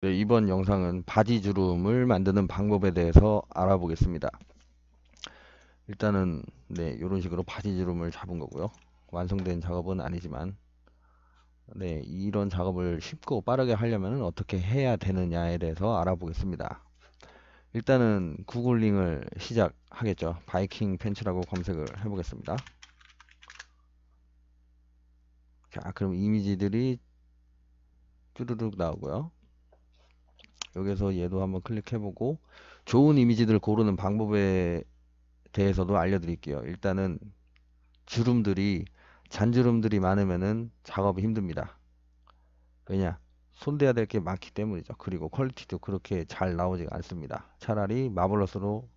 네, 이번 영상은 바지 주름을 만드는 방법에 대해서 알아보겠습니다. 일단은 네, 이런 식으로 바지 주름을 잡은 거고요. 완성된 작업은 아니지만 네, 이런 작업을 쉽고 빠르게 하려면 어떻게 해야 되느냐에 대해서 알아보겠습니다. 일단은 구글링을 시작하겠죠. 바이킹 팬츠라고 검색을 해보겠습니다. 자, 그럼 이미지들이 쭈르륵 나오고요. 여기서 얘도 한번 클릭해보고 좋은 이미지들 고르는 방법에 대해서도 알려드릴게요. 일단은 주름들이 잔주름들이 많으면은 작업이 힘듭니다. 왜냐? 손대야 될 게 많기 때문이죠. 그리고 퀄리티도 그렇게 잘 나오지가 않습니다. 차라리 마블러스로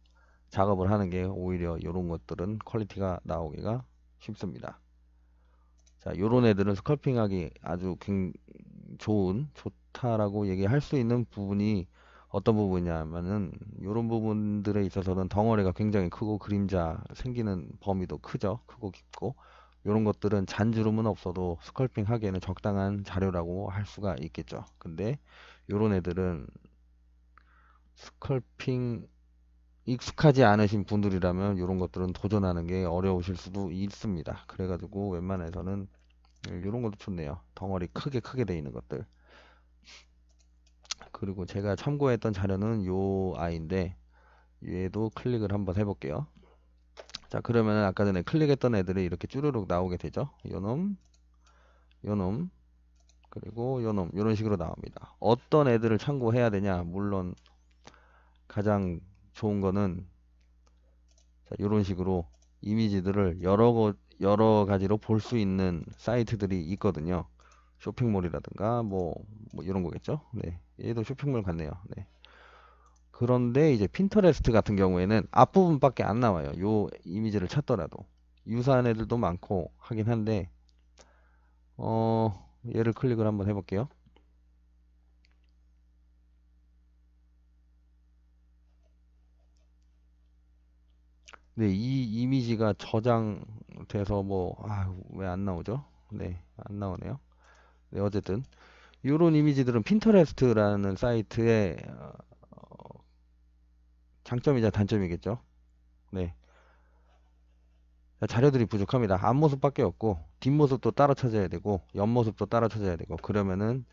작업을 하는 게 오히려 이런 것들은 퀄리티가 나오기가 쉽습니다. 자, 요런 애들은 스컬핑하기 아주 좋다라고 얘기할 수 있는 부분이 어떤 부분이냐면은 요런 부분들에 있어서는 덩어리가 굉장히 크고 그림자 생기는 범위도 크죠. 크고 깊고 요런 것들은 잔주름은 없어도 스컬핑 하기에는 적당한 자료라고 할 수가 있겠죠. 근데 요런 애들은 스컬핑 익숙하지 않으신 분들이라면 요런 것들은 도전하는 게 어려우실 수도 있습니다. 그래가지고 웬만해서는 요런 것도 좋네요. 덩어리 크게 돼 있는 것들. 그리고 제가 참고했던 자료는 요 아이인데 얘도 클릭을 한번 해볼게요. 자, 그러면 아까 전에 클릭했던 애들이 이렇게 쭈루룩 나오게 되죠. 요놈, 요놈, 그리고 요놈, 요런 식으로 나옵니다. 어떤 애들을 참고해야 되냐? 물론 가장 좋은 거는 자, 요런 식으로 이미지들을 여러 가지로 볼 수 있는 사이트들이 있거든요. 쇼핑몰이라든가 뭐 이런 거겠죠. 네, 얘도 쇼핑몰 같네요. 네. 그런데 이제 핀터레스트 같은 경우에는 앞부분밖에 안 나와요. 요 이미지를 찾더라도 유사한 애들도 많고 하긴 한데 얘를 클릭을 한번 해볼게요. 네, 이 이미지가 저장돼서 왜 안 나오죠? 네, 안 나오네요. 네, 어쨌든 요런 이미지들은 핀터레스트라는 사이트의 장점이자 단점이겠죠. 네, 자료들이 부족합니다. 앞모습밖에 없고 뒷모습도 따라 찾아야 되고 옆모습도 따라 찾아야 되고 그러면은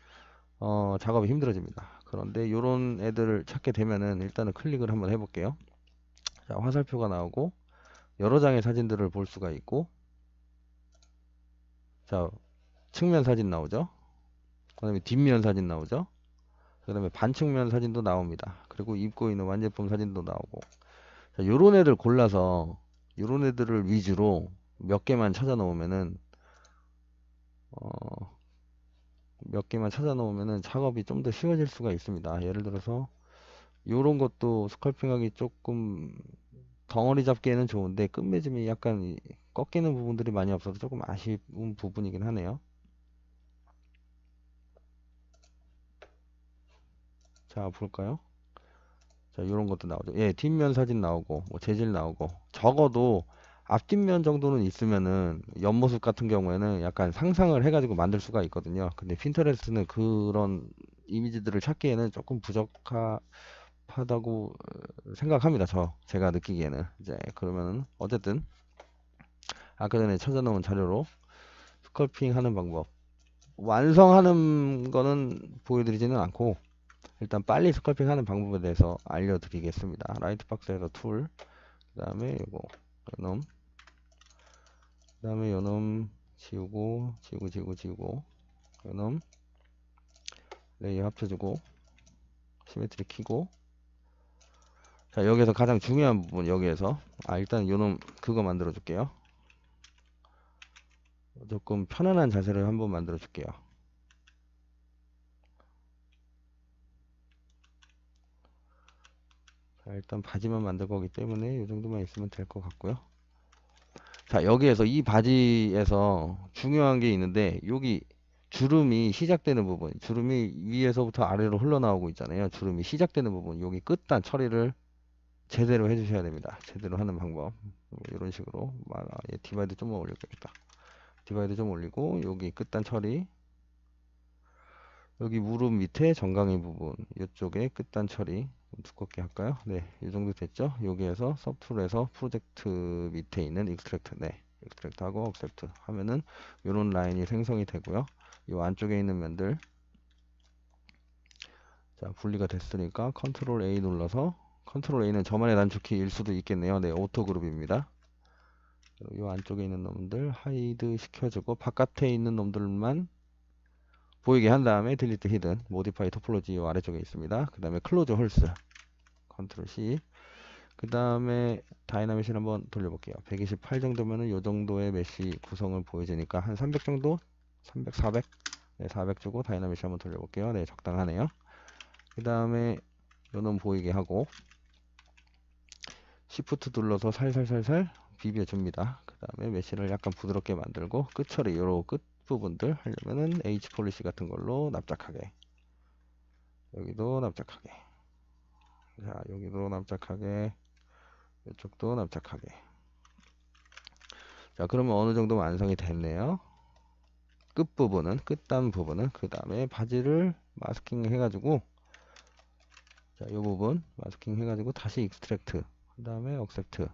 작업이 힘들어집니다. 그런데 요런 애들을 찾게 되면은 일단은 클릭을 한번 해볼게요. 자, 화살표가 나오고 여러 장의 사진들을 볼 수가 있고 자, 측면 사진 나오죠. 그 다음에 뒷면 사진 나오죠. 그 다음에 반측면 사진도 나옵니다. 그리고 입고 있는 완제품 사진도 나오고 자, 요런 애들 골라서 요런 애들을 위주로 몇 개만 찾아 놓으면은 어, 몇 개만 찾아 놓으면은 작업이 좀 더 쉬워질 수가 있습니다. 예를 들어서 요런 것도 스컬핑하기 조금 덩어리 잡기에는 좋은데 끝맺음이 약간 꺾이는 부분들이 많이 없어서 조금 아쉬운 부분이긴 하네요. 자, 볼까요? 자, 요런 것도 나오죠. 예, 뒷면 사진 나오고 뭐 재질 나오고 적어도 앞뒷면 정도는 있으면은 옆모습 같은 경우에는 약간 상상을 해가지고 만들 수가 있거든요. 근데 핀터레스트는 그런 이미지들을 찾기에는 조금 부적합하다고 생각합니다. 제가 느끼기에는 이제 그러면은 어쨌든 아까 전에 찾아놓은 자료로 스컬핑 하는 방법 완성하는 거는 보여드리지는 않고 일단 빨리 스컬핑 하는 방법에 대해서 알려드리겠습니다. 라이트 박스에서 툴, 그 다음에 요놈, 그 다음에 요놈 지우고, 요놈 레이어 합쳐주고, 시메트리 키고, 자, 여기서 가장 중요한 부분, 여기에서, 일단 요놈 그거 만들어 줄게요. 조금 편안한 자세를 한번 만들어 줄게요. 자, 일단 바지만 만들 거기 때문에 이 정도만 있으면 될 것 같고요. 자, 여기에서 이 바지에서 중요한 게 있는데 여기 주름이 시작되는 부분, 주름이 위에서부터 아래로 흘러나오고 있잖아요. 주름이 시작되는 부분, 여기 끝단 처리를 제대로 해주셔야 됩니다. 제대로 하는 방법 이런 식으로 디바이드 좀 올려야겠다. 디바이드 좀 올리고 여기 끝단 처리 여기 무릎 밑에 정강이 부분 이쪽에 끝단 처리 좀 두껍게 할까요? 네, 이 정도 됐죠? 여기에서 서브툴에서 프로젝트 밑에 있는 익스트랙트, 네, 익스트랙트 하고 억셉트 하면은 이런 라인이 생성이 되고요. 이 안쪽에 있는 면들, 자, 분리가 됐으니까 컨트롤 A 눌러서, 컨트롤 A는 저만의 단축키일 수도 있겠네요. 네, 오토 그룹입니다. 이 안쪽에 있는 놈들 하이드 시켜주고 바깥에 있는 놈들만 보이게 한 다음에 딜리트 히든 모디파이 토폴로지 요 아래쪽에 있습니다. 그 다음에 클로즈 홀스 컨트롤 C, 그 다음에 다이나믹을 한번 돌려볼게요. 128 정도면은 요 정도의 메쉬 구성을 보여주니까 한 300 정도, 300, 400, 네, 400 주고 다이나믹을 한번 돌려볼게요. 네, 적당하네요. 그 다음에 요놈 보이게 하고 시프트 눌러서 살살살살 비벼줍니다. 그 다음에 메쉬를 약간 부드럽게 만들고 끝 처리, 요로 끝 부분들 하려면은 H 폴리시 같은 걸로 납작하게, 여기도 납작하게, 자, 여기도 납작하게, 이쪽도 납작하게. 자, 그러면 어느 정도 완성이 됐네요. 끝부분은, 끝단 부분은, 그 다음에 바지를 마스킹 해가지고, 자, 이 부분 마스킹 해가지고 다시 익스트랙트, 그 다음에 억셉트,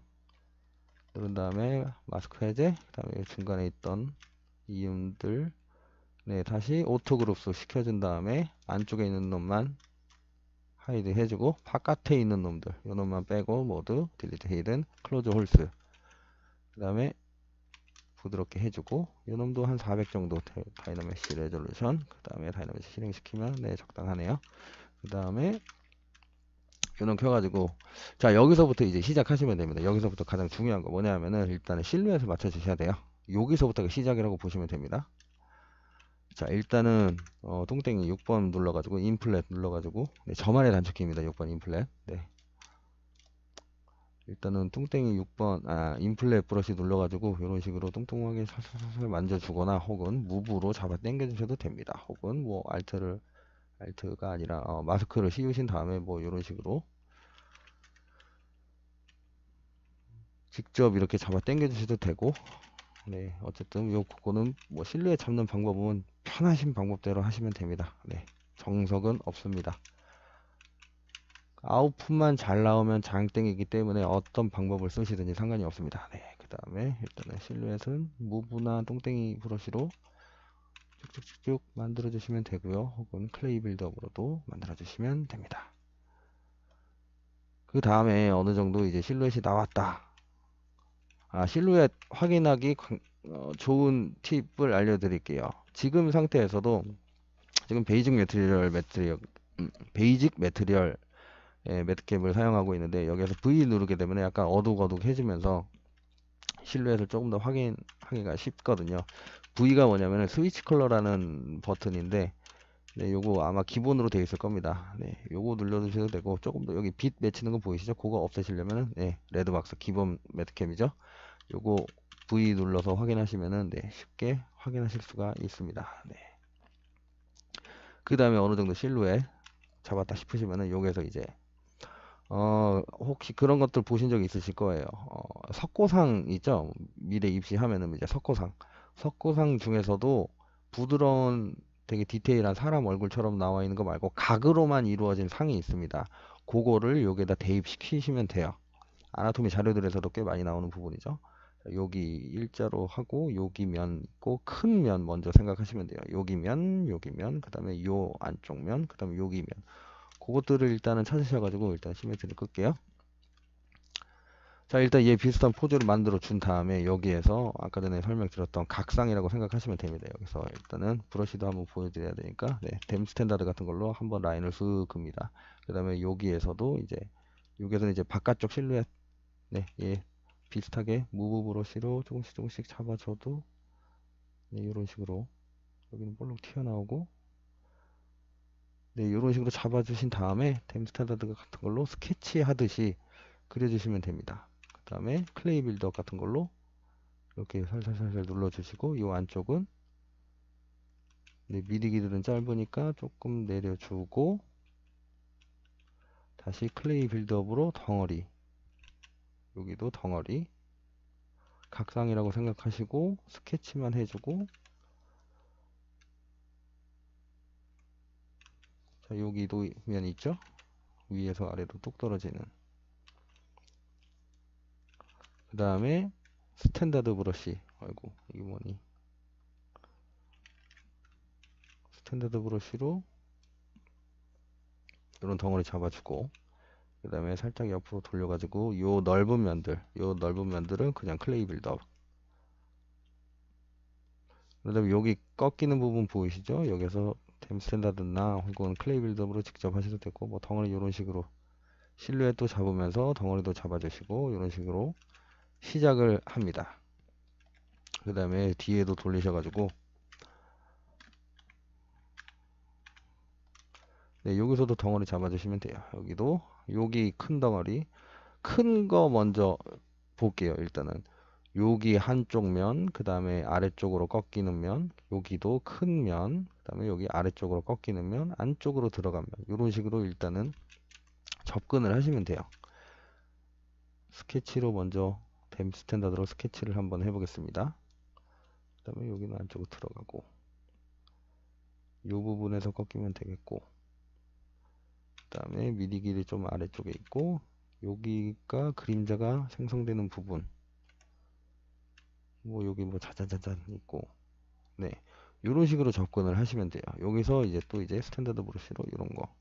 그런 다음에 마스크 해제, 그 다음에 중간에 있던 이음들, 네, 다시 오토 그룹스 시켜준 다음에 안쪽에 있는 놈만 하이드 해주고 바깥에 있는 놈들, 요 놈만 빼고 모두 딜리트 히든 클로즈 홀스, 그 다음에 부드럽게 해주고 요 놈도 한 400 정도 다이나믹시 레졸루션, 그 다음에 다이나믹시 실행시키면 네, 적당하네요. 그 다음에 요놈 켜가지고, 자, 여기서부터 이제 시작하시면 됩니다. 여기서부터 가장 중요한 거 뭐냐면은 일단은 실루엣을 맞춰 주셔야 돼요. 여기서부터가 시작이라고 보시면 됩니다. 자, 일단은 똥땡이 6번 눌러가지고 인플렛 눌러가지고, 네, 저만의 단축키입니다. 6번 인플렛. 네, 일단은 뚱땡이 6번 인플렛 브러쉬 눌러가지고 이런 식으로 뚱뚱하게 살살살 만져주거나 혹은 무브로 잡아 당겨 주셔도 됩니다. 혹은 뭐 알트가 아니라 마스크를 씌우신 다음에 뭐 이런 식으로 직접 이렇게 잡아 당겨 주셔도 되고, 네, 어쨌든 요거는 뭐 실루엣 잡는 방법은 편하신 방법대로 하시면 됩니다. 네, 정석은 없습니다. 아웃풋만 잘 나오면 장땡이기 때문에 어떤 방법을 쓰시든지 상관이 없습니다. 네, 그 다음에 일단은 실루엣은 무브나 똥땡이 브러쉬로 쭉쭉쭉쭉 만들어 주시면 되고요. 혹은 클레이 빌드업으로도 만들어 주시면 됩니다. 그 다음에 어느 정도 이제 실루엣이 나왔다. 실루엣 확인하기 좋은 팁을 알려드릴게요. 지금 상태에서도 지금 베이직 매트리얼 매트캡을 사용하고 있는데 여기서 V 누르게 되면 약간 어둑어둑해지면서 실루엣을 조금 더 확인하기가 쉽거든요. V가 뭐냐면 스위치 컬러라는 버튼인데, 네, 요거 아마 기본으로 되어 있을 겁니다. 네, 요거 눌러주셔도 되고, 조금 더 여기 빛 맺히는 거 보이시죠? 그거 없애시려면은, 네, 레드박스 기본 매트캡이죠. 요거 V 눌러서 확인하시면은, 네, 쉽게 확인하실 수가 있습니다. 네. 그 다음에 어느 정도 실루엣 잡았다 싶으시면은, 여기서 이제 혹시 그런 것들 보신 적 있으실 거예요. 석고상 있죠? 미래 입시하면은 이제 석고상 중에서도 부드러운 되게 디테일한 사람 얼굴처럼 나와 있는 거 말고 각으로만 이루어진 상이 있습니다. 그거를 여기에다 대입시키시면 돼요. 아나토미 자료들에서도 꽤 많이 나오는 부분이죠. 여기 일자로 하고 여기 면 있고 큰 면 먼저 생각하시면 돼요. 여기 면, 그 다음에 요 안쪽 면, 그 다음에 여기 면. 그것들을 일단은 찾으셔가지고 일단 시메트리 끌게요. 자, 일단 얘 비슷한 포즈를 만들어 준 다음에 여기에서 아까 전에 설명드렸던 각상이라고 생각하시면 됩니다. 여기서 일단은 브러쉬도 한번 보여드려야 되니까, 네, 댐 스탠다드 같은 걸로 한번 라인을 쓱 긋니다. 그 다음에 여기에서도 여기에서는 이제 바깥쪽 실루엣, 네, 얘 비슷하게 무브 브러쉬로 조금씩 잡아줘도, 네, 이런 식으로 여기는 볼록 튀어나오고, 네, 이런 식으로 잡아주신 다음에 댐 스탠다드 같은 걸로 스케치 하듯이 그려주시면 됩니다. 그 다음에 클레이 빌더 같은 걸로 이렇게 살살살살 눌러주시고, 이 안쪽은, 네, 미리 길이는 짧으니까 조금 내려주고, 다시 클레이 빌드업으로 덩어리, 여기도 덩어리 각상이라고 생각하시고 스케치만 해주고, 자, 여기도 면 있죠? 위에서 아래로 뚝 떨어지는. 그 다음에 스탠다드 브러쉬. 아이고, 이게 뭐니? 스탠다드 브러쉬로 이런 덩어리 잡아주고, 그 다음에 살짝 옆으로 돌려가지고 요 넓은 면들은 그냥 클레이 빌더. 그 다음에 여기 꺾이는 부분 보이시죠? 여기서 댐 스탠다드나 혹은 클레이 빌더로 직접 하셔도 되고, 뭐 덩어리 이런 식으로 실루엣도 잡으면서 덩어리도 잡아주시고, 이런 식으로 시작을 합니다. 그 다음에 뒤에도 돌리셔가지고, 네, 여기서도 덩어리 잡아주시면 돼요. 여기도, 여기 큰 덩어리, 큰 거 먼저 볼게요. 일단은 여기 한쪽 면, 그 다음에 아래쪽으로 꺾이는 면, 여기도 큰 면, 그 다음에 여기 아래쪽으로 꺾이는 면, 안쪽으로 들어가면, 이런 식으로 일단은 접근을 하시면 돼요. 스케치로 먼저 댐 스탠다드로 스케치를 한번 해보겠습니다. 그 다음에 여기는 안쪽으로 들어가고, 이 부분에서 꺾이면 되겠고, 그 다음에 미디 길이 좀 아래쪽에 있고, 여기가 그림자가 생성되는 부분, 뭐 여기 뭐 자자자잔 있고, 네, 이런 식으로 접근을 하시면 돼요. 여기서 이제 또 이제 스탠다드 브러쉬로 이런 거,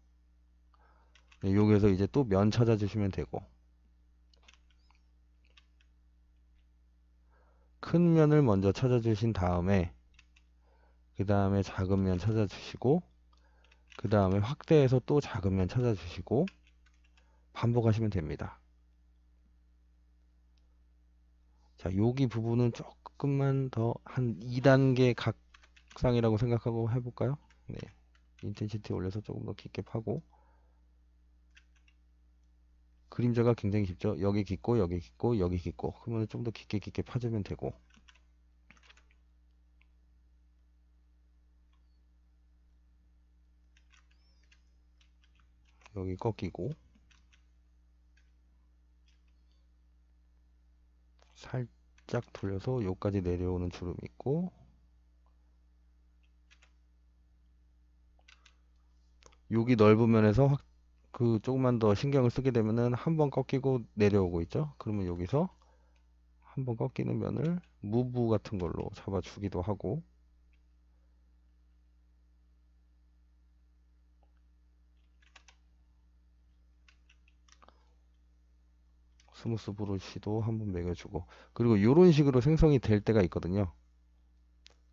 네, 여기서 이제 또 면 찾아주시면 되고, 큰 면을 먼저 찾아주신 다음에 그 다음에 작은 면 찾아주시고, 그 다음에 확대해서 또 작은 면 찾아주시고 반복하시면 됩니다. 자, 여기 부분은 조금만 더 한 2단계 각상이라고 생각하고 해볼까요? 네, 인텐시티 올려서 조금 더 깊게 파고, 그림자가 굉장히 깊죠? 여기 깊고 여기 깊고 여기 깊고, 그러면 좀 더 깊게 파주면 되고, 여기 꺾이고, 살짝 돌려서 여기까지 내려오는 주름이 있고, 여기 넓은 면에서 그 조금만 더 신경을 쓰게 되면은 한 번 꺾이고 내려오고 있죠. 그러면 여기서 한 번 꺾이는 면을 무브 같은 걸로 잡아주기도 하고, 스무스 브러쉬도 한번 매겨주고, 그리고 이런 식으로 생성이 될 때가 있거든요.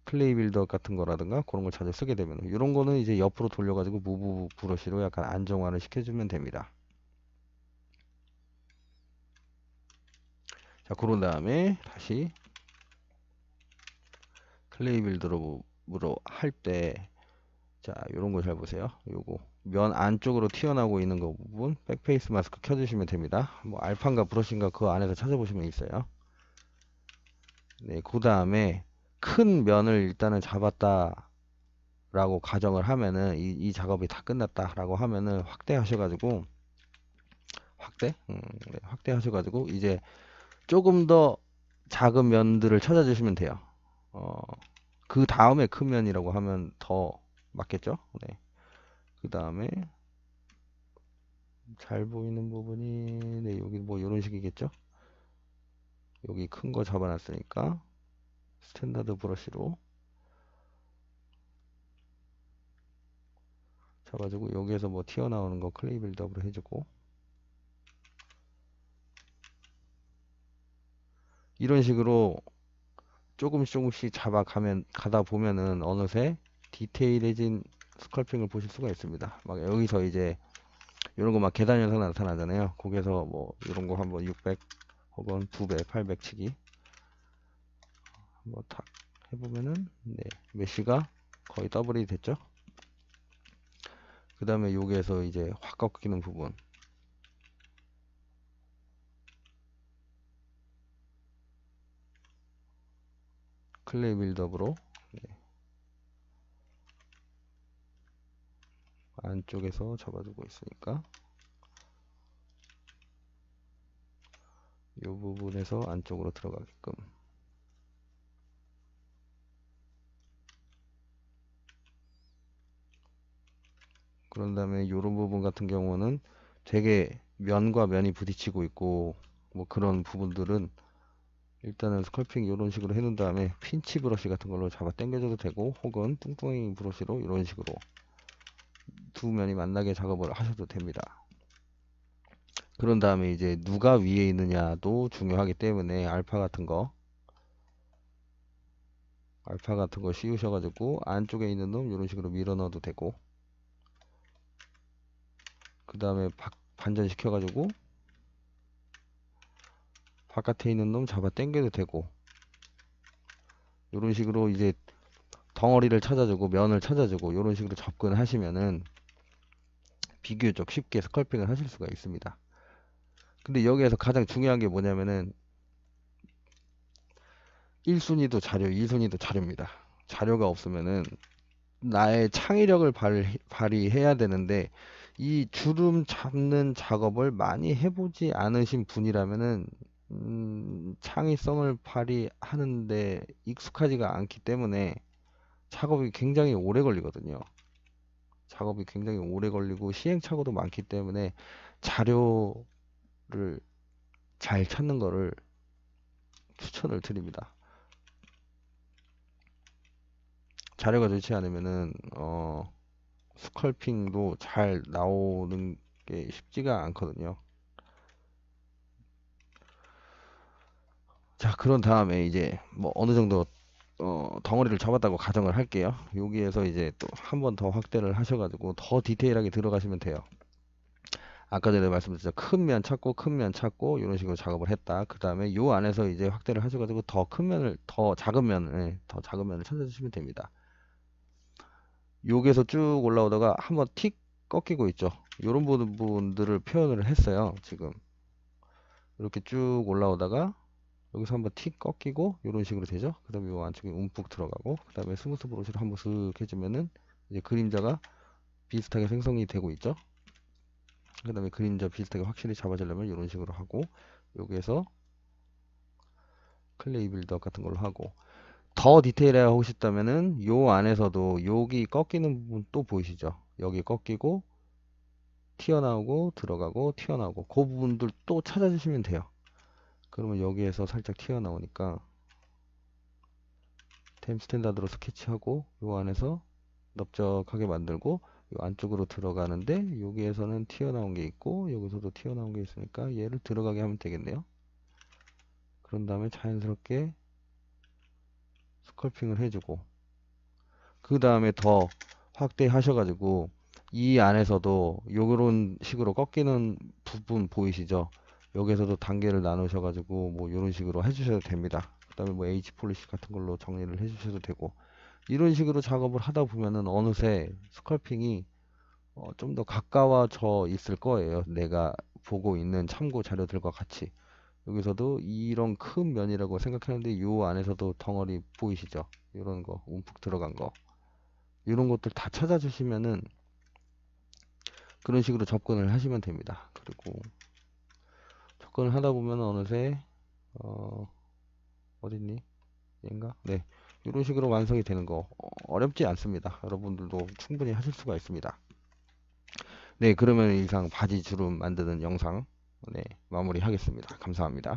클레이 빌더 같은 거라든가 그런 걸 자주 쓰게 되면, 이런 거는 이제 옆으로 돌려가지고 무브 브러쉬로 약간 안정화를 시켜주면 됩니다. 자, 그런 다음에 다시 클레이 빌더로 할 때, 자, 요런 거 잘 보세요. 요거 면 안쪽으로 튀어나오고 있는 거 부분 백페이스 마스크 켜주시면 됩니다. 뭐 알판가 브러쉬인가 그 안에서 찾아보시면 있어요. 네, 그 다음에 큰 면을 일단은 잡았다 라고 가정을 하면은, 이 작업이 다 끝났다 라고 하면은 확대 하셔가지고, 네, 확대 하셔가지고 이제 조금 더 작은 면들을 찾아주시면 돼요. 그 다음에 큰 면이라고 하면 더 맞겠죠? 네. 그 다음에 잘 보이는 부분이, 네, 여기 뭐 이런 식이겠죠? 여기 큰 거 잡아놨으니까 스탠다드 브러쉬로 잡아주고, 여기에서 뭐 튀어나오는 거 클레이 빌드업으로 해주고, 이런 식으로 조금씩 가다 보면은 어느새 디테일해진 스컬핑을 보실 수가 있습니다. 막 여기서 이제 이런 거 막 계단 현상 나타나잖아요. 거기서 뭐 이런 거 한번 600 혹은 2배, 800 치기 한번 탁 해보면은, 네, 메쉬가 거의 더블이 됐죠. 그 다음에 여기에서 이제 확 꺾이는 부분, 클레이 빌드업으로, 네, 안쪽에서 잡아주고 있으니까 이 부분에서 안쪽으로 들어가게끔, 그런 다음에 요런 부분 같은 경우는 되게 면과 면이 부딪히고 있고 뭐 그런 부분들은 일단은 스컬핑 이런 식으로 해놓은 다음에 핀치 브러쉬 같은 걸로 잡아 당겨줘도 되고, 혹은 뚱뚱이 브러쉬로 이런 식으로 두 면이 만나게 작업을 하셔도 됩니다. 그런 다음에 이제 누가 위에 있느냐도 중요하기 때문에 알파 같은 거 씌우셔가지고 안쪽에 있는 놈 이런 식으로 밀어 넣어도 되고, 그 다음에 반전 시켜가지고 바깥에 있는 놈 잡아 당겨도 되고, 이런 식으로 이제 덩어리를 찾아주고 면을 찾아주고 이런 식으로 접근하시면은 비교적 쉽게 스컬핑을 하실 수가 있습니다. 근데 여기에서 가장 중요한 게 뭐냐면은 1순위도 자료, 2순위도 자료입니다. 자료가 없으면은 나의 창의력을 발휘해야 되는데, 이 주름 잡는 작업을 많이 해보지 않으신 분이라면은 창의성을 발휘하는데 익숙하지가 않기 때문에 작업이 굉장히 오래 걸리거든요. 작업이 굉장히 오래 걸리고 시행착오도 많기 때문에 자료를 잘 찾는 거를 추천을 드립니다. 자료가 좋지 않으면은 스컬핑도 잘 나오는 게 쉽지가 않거든요. 자, 그런 다음에 이제 뭐 어느 정도 덩어리를 잡았다고 가정을 할게요. 여기에서 이제 또 한 번 더 확대를 하셔가지고 더 디테일하게 들어가시면 돼요. 아까 전에 말씀드렸죠. 큰 면 찾고 이런 식으로 작업을 했다. 그 다음에 요 안에서 이제 확대를 하셔가지고 더 큰 면을, 더 작은 면을 찾아주시면 됩니다. 여기에서 쭉 올라오다가 한번 틱 꺾이고 있죠. 이런 부분들을 표현을 했어요. 지금 이렇게 쭉 올라오다가 여기서 한번 틱 꺾이고 이런 식으로 되죠. 그 다음에 이 안쪽에 움푹 들어가고, 그 다음에 스무스 브러쉬로 한번 슥 해주면은 이제 그림자가 비슷하게 생성이 되고 있죠. 그 다음에 그림자 비슷하게 확실히 잡아주려면 이런 식으로 하고, 여기에서 클레이 빌드업 같은 걸로 하고, 더 디테일하게 하고 싶다면은 요 안에서도 여기 꺾이는 부분 또 보이시죠? 여기 꺾이고 튀어나오고 들어가고 튀어나오고 그 부분들 또 찾아주시면 돼요. 그러면 여기에서 살짝 튀어나오니까 템 스탠다드로 스케치하고 요 안에서 넓적하게 만들고, 요 안쪽으로 들어가는데 여기에서는 튀어나온 게 있고 여기서도 튀어나온 게 있으니까 얘를 들어가게 하면 되겠네요. 그런 다음에 자연스럽게 스컬핑을 해주고, 그 다음에 더 확대하셔가지고 이 안에서도 요런 식으로 꺾이는 부분 보이시죠? 여기서도 단계를 나누셔가지고 뭐 요런 식으로 해주셔도 됩니다. 그 다음에 뭐 H 폴리시 같은 걸로 정리를 해주셔도 되고, 이런 식으로 작업을 하다 보면은 어느새 스컬핑이 좀 더 가까워져 있을 거예요. 내가 보고 있는 참고 자료들과 같이. 여기서도 이런 큰 면이라고 생각하는데 요 안에서도 덩어리 보이시죠? 이런 거 움푹 들어간 거, 이런 것들 다 찾아주시면은 그런 식으로 접근을 하시면 됩니다. 그리고 접근을 하다 보면 어느새 어딨니? 얘인가? 네, 이런 식으로 완성이 되는 거 어렵지 않습니다. 여러분들도 충분히 하실 수가 있습니다. 네, 그러면 이상 바지 주름 만드는 영상, 네, 마무리 하겠습니다. 감사합니다.